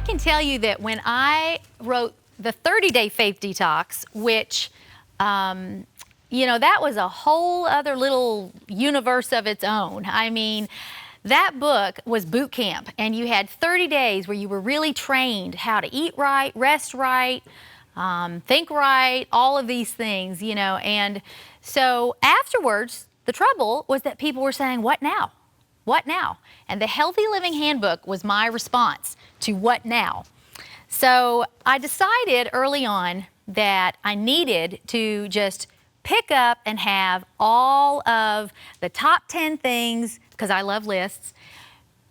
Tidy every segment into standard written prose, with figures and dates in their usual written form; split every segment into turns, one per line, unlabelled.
can tell you that when I wrote the 30-Day Faith Detox, which, that was a whole other little universe of its own. I mean, that book was boot camp, and you had 30 days where you were really trained how to eat right, rest right, think right, all of these things, And so afterwards, the trouble was that people were saying, what now? What now? And the Healthy Living Handbook was my response to what now. So I decided early on that I needed to just pick up and have all of the top 10 things, because I love lists.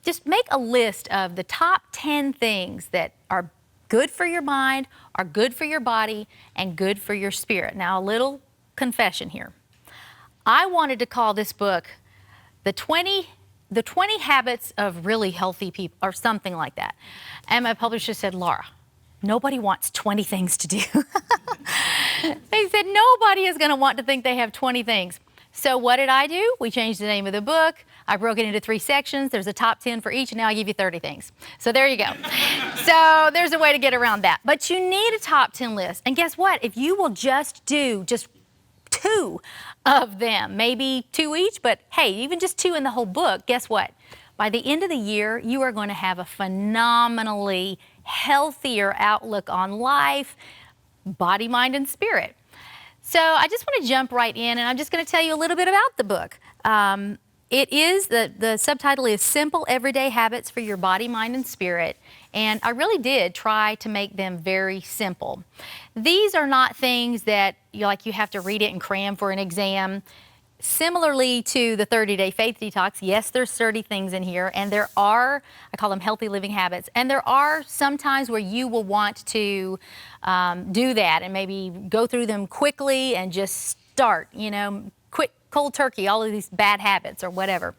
Just make a list of the top 10 things that are good for your mind, are good for your body, and good for your spirit. Now, a little confession here. I wanted to call this book the 20 Habits of Really Healthy People, or something like that. And my publisher said, Laura, nobody wants 20 things to do. They said nobody is going to want to think they have 20 things. So what did I do? We changed the name of the book. I broke it into 3 sections. There's a top 10 for each, and now I give you 30 things. So there you go. So there's a way to get around that. But you need a top 10 list. And guess what? If you will just do just 2 of them, maybe 2 each, but hey, even just 2 in the whole book, guess what? By the end of the year, you are going to have a phenomenally healthier outlook on life, body, mind, and spirit. So I just want to jump right in, and I'm just going to tell you a little bit about the book. It is, the subtitle is Simple Everyday Habits for Your Body, Mind, and Spirit. And I really did try to make them very simple. These are not things that you have to read it and cram for an exam. Similarly to the 30-Day Faith Detox, yes, there's 30 things in here, and there are, I call them healthy living habits, and there are some times where you will want to do that and maybe go through them quickly and just start, quick, cold turkey, all of these bad habits or whatever.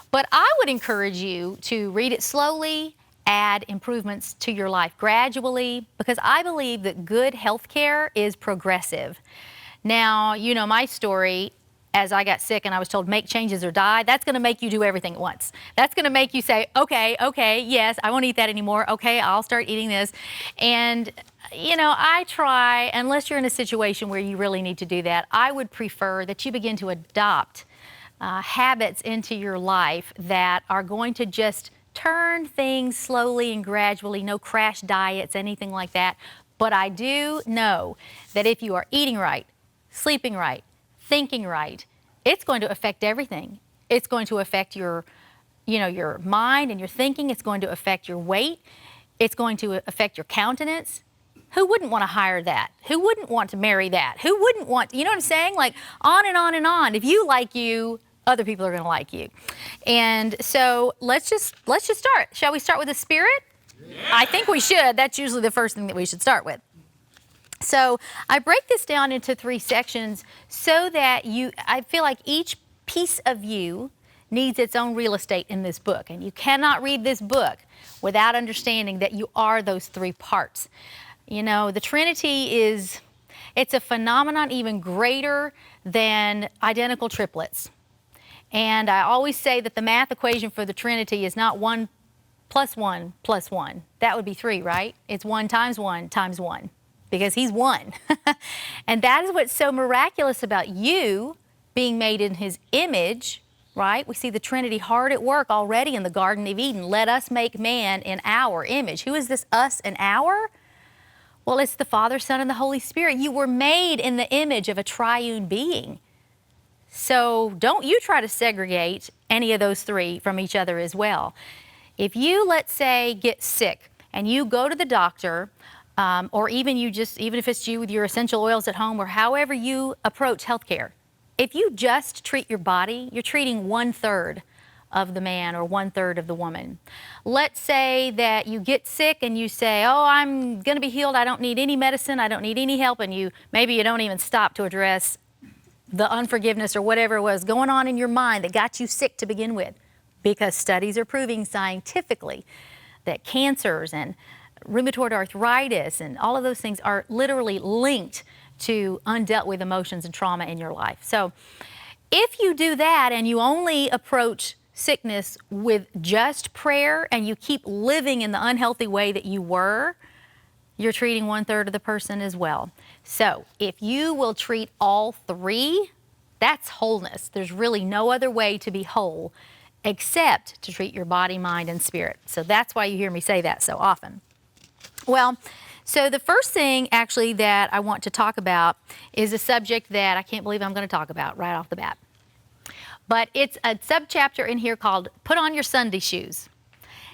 But I would encourage you to read it slowly, add improvements to your life gradually, because I believe that good health care is progressive. Now, my story. As I got sick and I was told, make changes or die, that's going to make you do everything at once. That's going to make you say, okay, yes, I won't eat that anymore. Okay, I'll start eating this. And, I try, unless you're in a situation where you really need to do that, I would prefer that you begin to adopt habits into your life that are going to just turn things slowly and gradually, no crash diets, anything like that. But I do know that if you are eating right, sleeping right, thinking right, it's going to affect everything. It's going to affect your mind and your thinking. It's going to affect your weight. It's going to affect your countenance. Who wouldn't want to hire that? Who wouldn't want to marry that? Who wouldn't want, you know what I'm saying? Like on and on and on. If you like you, other people are going to like you. And so let's just start. Shall we start with the spirit? Yeah. I think we should. That's usually the first thing that we should start with. So I break this down into 3 sections so that I feel like each piece of you needs its own real estate in this book. And you cannot read this book without understanding that you are those 3 parts. The Trinity it's a phenomenon even greater than identical triplets. And I always say that the math equation for the Trinity is not 1 + 1 + 1. That would be 3, right? It's 1 × 1 × 1. Because he's 1. And that is what's so miraculous about you being made in his image, right? We see the Trinity hard at work already in the Garden of Eden. Let us make man in our image. Who is this us and our? Well, it's the Father, Son, and the Holy Spirit. You were made in the image of a triune being. So don't you try to segregate any of those 3 from each other as well. If you, let's say, get sick and you go to the doctor, or even if it's you with your essential oils at home, or however you approach healthcare, if you just treat your body, you're treating 1/3 of the man or 1/3 of the woman. Let's say that you get sick and you say, oh, I'm going to be healed. I don't need any medicine. I don't need any help. And maybe you don't even stop to address the unforgiveness or whatever was going on in your mind that got you sick to begin with, because studies are proving scientifically that cancers and rheumatoid arthritis and all of those things are literally linked to undealt with emotions and trauma in your life. So if you do that and you only approach sickness with just prayer and you keep living in the unhealthy way that you were, you're treating 1/3 of the person as well. So if you will treat all three, that's wholeness. There's really no other way to be whole except to treat your body, mind, and spirit. So that's why you hear me say that so often. Well, so the first thing actually that I want to talk about is a subject that I can't believe I'm going to talk about right off the bat. But it's a subchapter in here called Put On Your Sunday Shoes.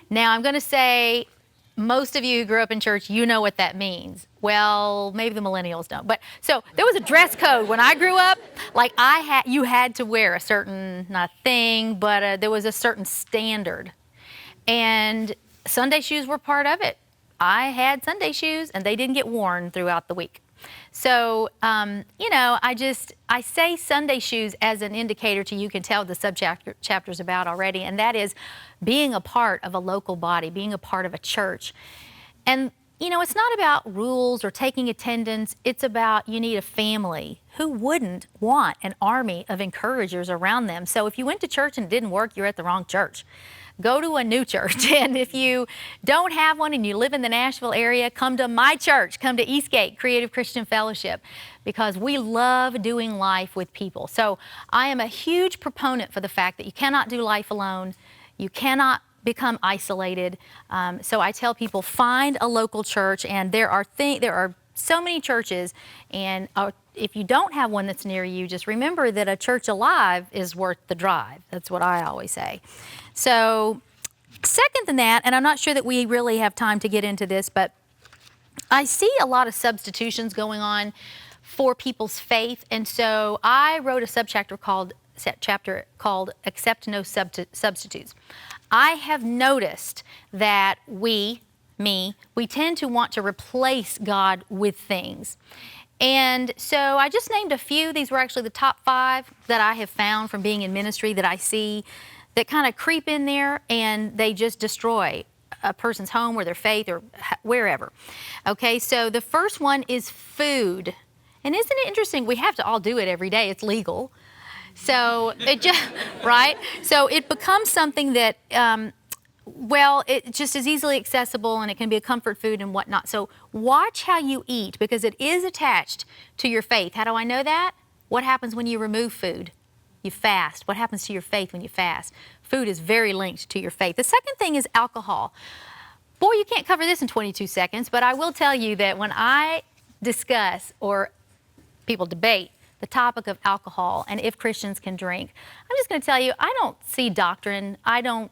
Now I'm going to say most of you who grew up in church, you know what that means. Well, maybe the millennials don't. But so there was a dress code when I grew up. Like you had to wear a certain, not thing, but there was a certain standard. And Sunday shoes were part of it. I had Sunday shoes and they didn't get worn throughout the week. So, I say Sunday shoes as an indicator to you can tell the subchapter's about already, and that is being a part of a local body, being a part of a church. And, it's not about rules or taking attendance. It's about you need a family. Who wouldn't want an army of encouragers around them? So if you went to church and it didn't work, you're at the wrong church. Go to a new church. And if you don't have one and you live in the Nashville area, come to my church. Come to Eastgate Creative Christian Fellowship, because we love doing life with people. So I am a huge proponent for the fact that you cannot do life alone. You cannot become isolated. So I tell people, find a local church, and there are so many churches, and if you don't have one that's near you, just remember that a church alive is worth the drive. That's what I always say. So second than that, and I'm not sure that we really have time to get into this, but I see a lot of substitutions going on for people's faith. And so I wrote a subchapter called Accept No Substitutes. I have noticed that we tend to want to replace God with things. And so I just named a few. These were actually the top 5 that I have found from being in ministry that I see that kind of creep in there, and they just destroy a person's home or their faith or wherever. Okay, so the first one is food. And isn't it interesting? We have to all do it every day. It's legal. So it just, right? So it becomes something that, it just is easily accessible, and it can be a comfort food and whatnot. So watch how you eat, because it is attached to your faith. How do I know that? What happens when you remove food? You fast. What happens to your faith when you fast? Food is very linked to your faith. The second thing is alcohol. Boy, you can't cover this in 22 seconds, but I will tell you that when I discuss or people debate the topic of alcohol and if Christians can drink, I'm just going to tell you, I don't see doctrine. I don't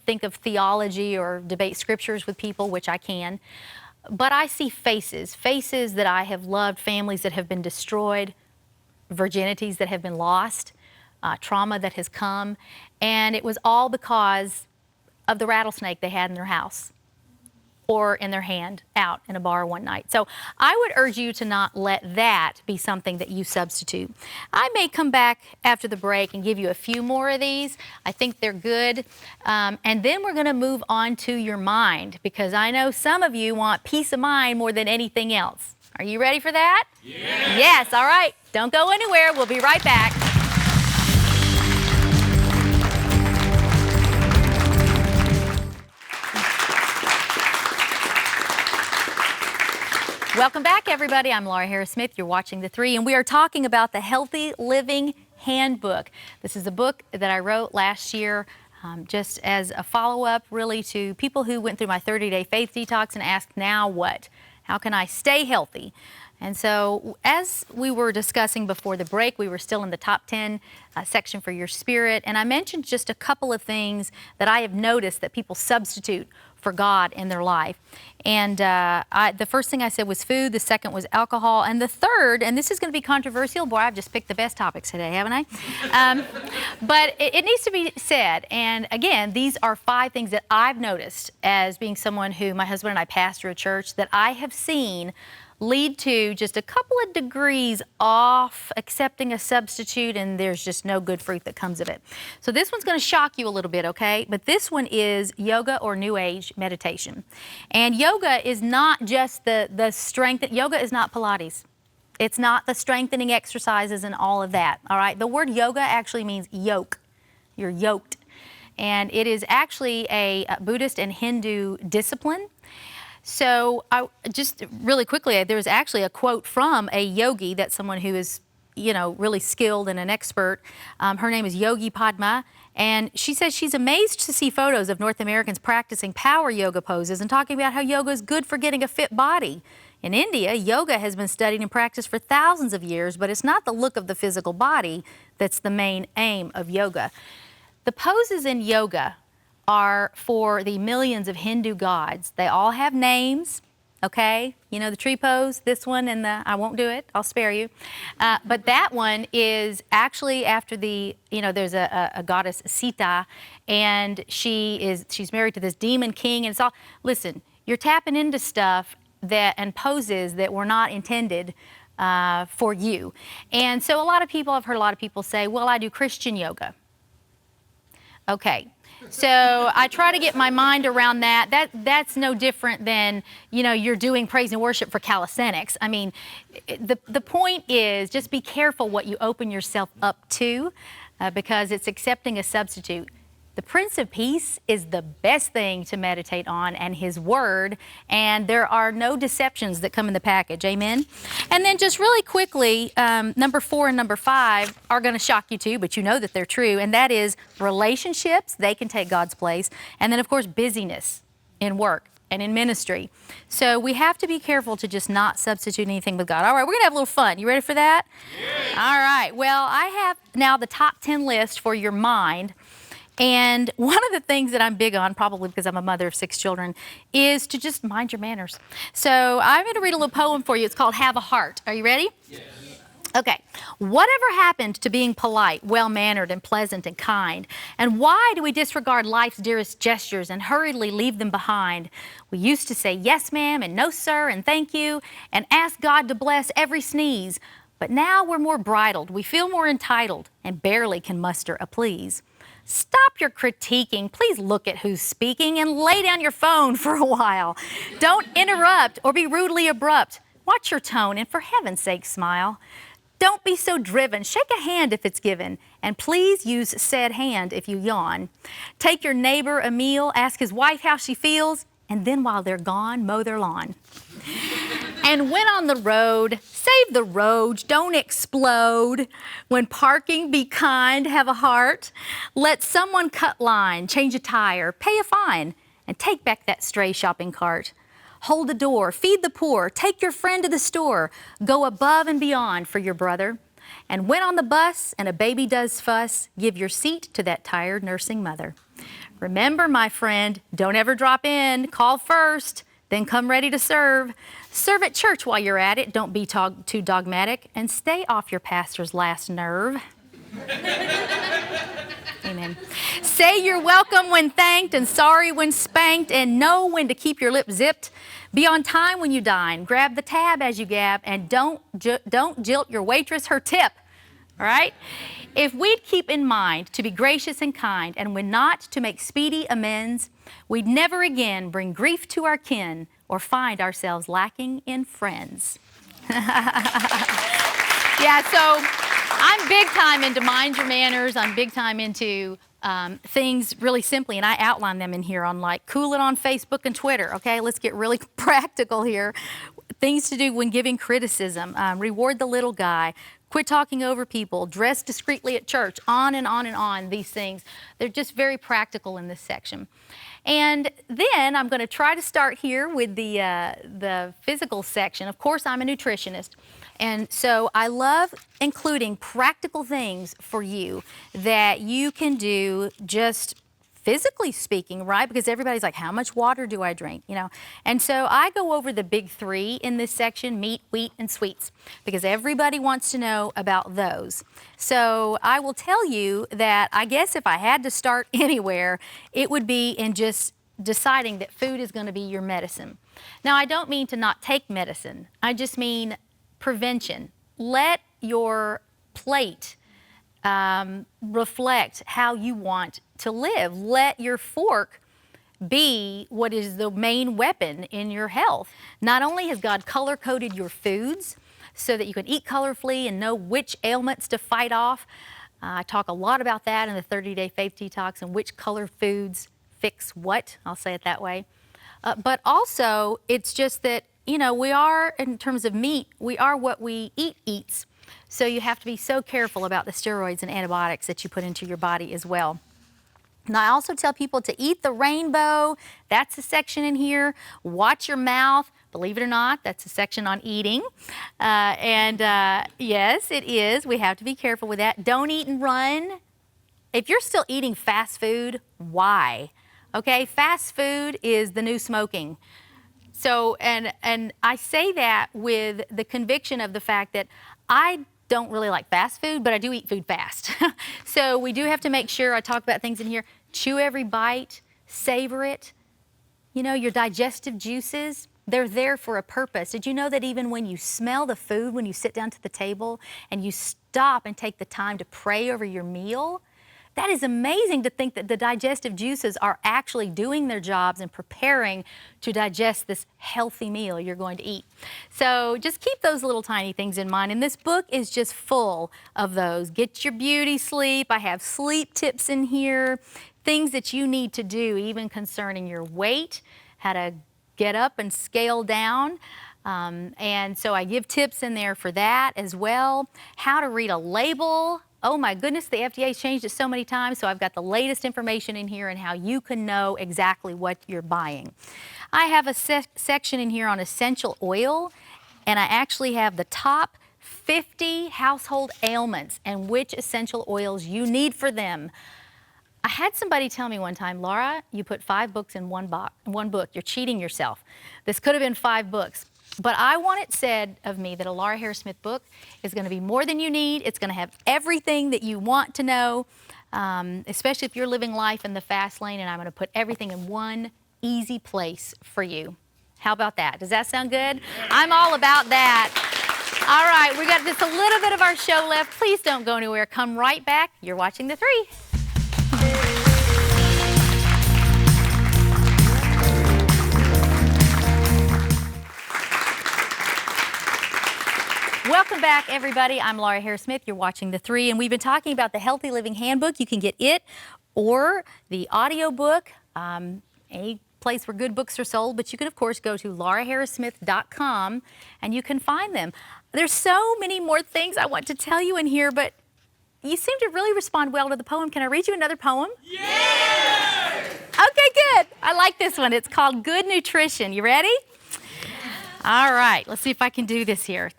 think of theology or debate scriptures with people, which I can, but I see faces that I have loved, families that have been destroyed, virginities that have been lost, trauma that has come, and it was all because of the rattlesnake they had in their house or in their hand out in a bar one night. So I would urge you to not let that be something that you substitute. I may come back after the break and give you a few more of these. I think they're good. And then we're going to move on to your mind, because I know some of you want peace of mind more than anything else. Are you ready for that? Yes. Yes, all right. Don't go anywhere. We'll be right back. Welcome back, everybody. I'm Laura Harris-Smith. You're watching The Three, and we are talking about the Healthy Living Handbook. This is a book that I wrote last year just as a follow-up, really, to people who went through my 30-day faith detox and asked, now what? How can I stay healthy? And so as we were discussing before the break, we were still in the top 10 section for your spirit. And I mentioned just a couple of things that I have noticed that people substitute for God in their life. And the first thing I said was food. The second was alcohol. And the third, and this is going to be controversial. Boy, I've just picked the best topics today, haven't I? But it needs to be said. And again, these are 5 things that I've noticed as being someone who, my husband and I pastor a church, that I have seen lead to just a couple of degrees off accepting a substitute, and there's just no good fruit that comes of it. So this one's going to shock you a little bit, okay? But this one is yoga or New Age meditation. And yoga is not just the strength. Yoga is not Pilates. It's not the strengthening exercises and all of that, all right? The word yoga actually means yoke. You're yoked. And it is actually a Buddhist and Hindu discipline. So just really quickly, there's actually a quote from a yogi, that's someone who is, really skilled and an expert. Her name is Yogi Padma, and she says she's amazed to see photos of North Americans practicing power yoga poses and talking about how yoga is good for getting a fit body. In India, yoga has been studied and practiced for thousands of years, but it's not the look of the physical body that's the main aim of yoga. The poses in yoga are for the millions of Hindu gods. They all have names, okay? You know the tree pose, this one, and I won't do it, I'll spare you. But that one is actually after there's a goddess Sita, and she's married to this demon king, and it's all, listen, you're tapping into stuff and poses that were not intended for you. And so I've heard a lot of people say, well, I do Christian yoga. Okay, so I try to get my mind around that. That's no different than, you're doing praise and worship for calisthenics. I mean, the point is just be careful what you open yourself up to because it's accepting a substitute. The Prince of Peace is the best thing to meditate on, and His Word, and there are no deceptions that come in the package. Amen? And then just really quickly, number 4 and number 5 are going to shock you too, but you know that they're true, and that is relationships. They can take God's place. And then, of course, busyness in work and in ministry. So we have to be careful to just not substitute anything with God. All right, we're going to have a little fun. You ready for that? Yes. All right. Well, I have now the top 10 list for your mind. And one of the things that I'm big on, probably because I'm a mother of 6 children, is to just mind your manners. So I'm going to read a little poem for you. It's called Have a Heart. Are you ready? Yes. Okay. Whatever happened to being polite, well-mannered, and pleasant and kind? And why do we disregard life's dearest gestures and hurriedly leave them behind? We used to say yes, ma'am, and no, sir, and thank you, and ask God to bless every sneeze. But now we're more bridled. We feel more entitled and barely can muster a please. Stop your critiquing. Please look at who's speaking and lay down your phone for a while. Don't interrupt or be rudely abrupt. Watch your tone and for heaven's sake, smile. Don't be so driven. Shake a hand if it's given, and please use said hand if you yawn. Take your neighbor a meal, ask his wife how she feels, and then while they're gone, mow their lawn. And when on the road, save the roads, don't explode. When parking, be kind, have a heart. Let someone cut line, change a tire, pay a fine, and take back that stray shopping cart. Hold the door, feed the poor, take your friend to the store. Go above and beyond for your brother. And when on the bus and a baby does fuss, give your seat to that tired nursing mother. Remember, my friend, don't ever drop in. Call first, then come ready to serve. Serve at church while you're at it. Don't be too dogmatic. And stay off your pastor's last nerve. Amen. Say you're welcome when thanked and sorry when spanked, and know when to keep your lips zipped. Be on time when you dine. Grab the tab as you gab, and don't jilt your waitress her tip. All right? If we'd keep in mind to be gracious and kind, and when not, to make speedy amends, we'd never again bring grief to our kin or find ourselves lacking in friends. Yeah, so I'm big time into mind your manners. I'm big time into things really simply, and I outline them in here on like cool it on Facebook and Twitter. Okay, let's get really practical here. Things to do when giving criticism, reward the little guy, quit talking over people, dress discreetly at church, on and on and on, these things. They're just very practical in this section. And then I'm going to try to start here with the physical section. Of course, I'm a nutritionist. And so I love including practical things for you that you can do just physically speaking, right? Because everybody's like, how much water do I drink? You know? And so I go over the big 3 in this section: meat, wheat, and sweets, because everybody wants to know about those. So I will tell you that I guess if I had to start anywhere, it would be in just deciding that food is going to be your medicine. Now, I don't mean to not take medicine. I just mean prevention. Let your plate reflect how you want to live. Let your fork be what is the main weapon in your health. Not only has God color-coded your foods so that you can eat colorfully and know which ailments to fight off, I talk a lot about that in the 30-day faith detox and which colored foods fix what. I'll say it that way. But also, it's just that, you know, we are, in terms of meat, we are what we eats. So you have to be so careful about the steroids and antibiotics that you put into your body as well. And I also tell people to eat the rainbow. That's a section in here. Watch your mouth. Believe it or not, that's a section on eating. Yes, it is. We have to be careful with that. Don't eat and run. If you're still eating fast food, why? Okay, fast food is the new smoking. So, and I say that with the conviction of the fact that I don't really like fast food, but I do eat food fast. So we do have to make sure, I talk about things in here, chew every bite, savor it. You know, your digestive juices, they're there for a purpose. Did you know that even when you smell the food, when you sit down to the table and you stop and take the time to pray over your meal, that is amazing to think that the digestive juices are actually doing their jobs and preparing to digest this healthy meal you're going to eat. So just keep those little tiny things in mind. And this book is just full of those. Get your beauty sleep. I have sleep tips in here, things that you need to do, even concerning your weight, how to get up and scale down. And so I give tips in there for that as well. How to read a label. Oh my goodness, the FDA's changed it so many times, so I've got the latest information in here and how you can know exactly what you're buying. I have a section in here on essential oil, and I actually have the top 50 household ailments and which essential oils you need for them. I had somebody tell me one time, Laura, you put 5 books in one book. You're cheating yourself. This could have been 5 books. But I want it said of me that a Laura Harris Smith book is going to be more than you need. It's going to have everything that you want to know, especially if you're living life in the fast lane, and I'm going to put everything in one easy place for you. How about that? Does that sound good? I'm all about that. All right, we got just a little bit of our show left. Please don't go anywhere. Come right back. You're watching The 3. Welcome back, everybody. I'm Laura Harris Smith. You're watching The 3, and we've been talking about the Healthy Living Handbook. You can get it or the audio book, any place where good books are sold, but you can, of course, go to lauraharrissmith.com and you can find them. There's so many more things I want to tell you in here, but you seem to really respond well to the poem. Can I read you another poem? Yeah! Okay, good. I like this one. It's called Good Nutrition. You ready? All right, let's see if I can do this here.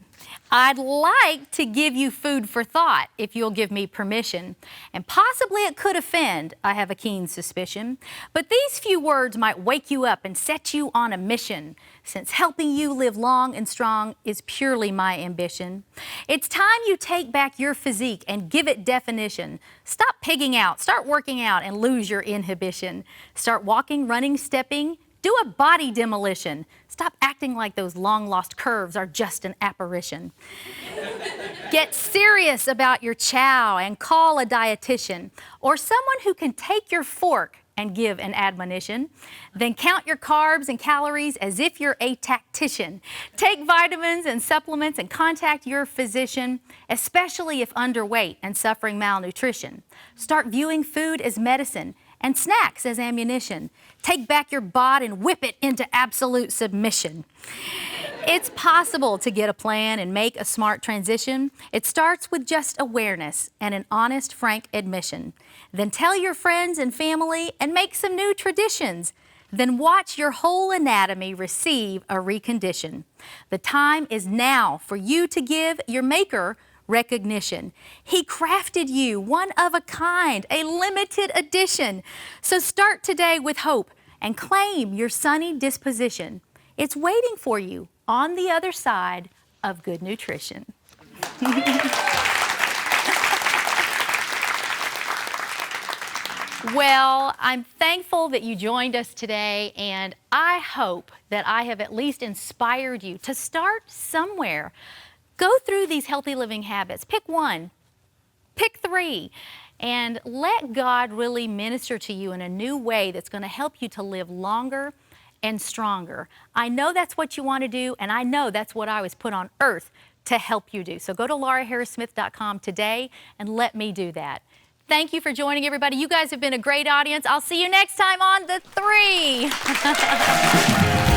I'd like to give you food for thought if you'll give me permission. And possibly it could offend, I have a keen suspicion. But these few words might wake you up and set you on a mission, since helping you live long and strong is purely my ambition. It's time you take back your physique and give it definition. Stop pigging out, start working out and lose your inhibition. Start walking, running, stepping. Do a body demolition. Stop acting like those long-lost curves are just an apparition. Get serious about your chow and call a dietitian or someone who can take your fork and give an admonition. Then count your carbs and calories as if you're a tactician. Take vitamins and supplements and contact your physician, especially if underweight and suffering malnutrition. Start viewing food as medicine and snacks as ammunition. Take back your bod and whip it into absolute submission. It's possible to get a plan and make a smart transition. It starts with just awareness and an honest, frank admission. Then tell your friends and family and make some new traditions. Then watch your whole anatomy receive a recondition. The time is now for you to give your maker recognition. He crafted you one of a kind, a limited edition. So start today with hope and claim your sunny disposition. It's waiting for you on the other side of good nutrition. Well, I'm thankful that you joined us today, and I hope that I have at least inspired you to start somewhere. Go through these healthy living habits. Pick one, pick 3, and let God really minister to you in a new way that's going to help you to live longer and stronger. I know that's what you want to do, and I know that's what I was put on earth to help you do. So go to lauraharrissmith.com today and let me do that. Thank you for joining, everybody. You guys have been a great audience. I'll see you next time on The 3.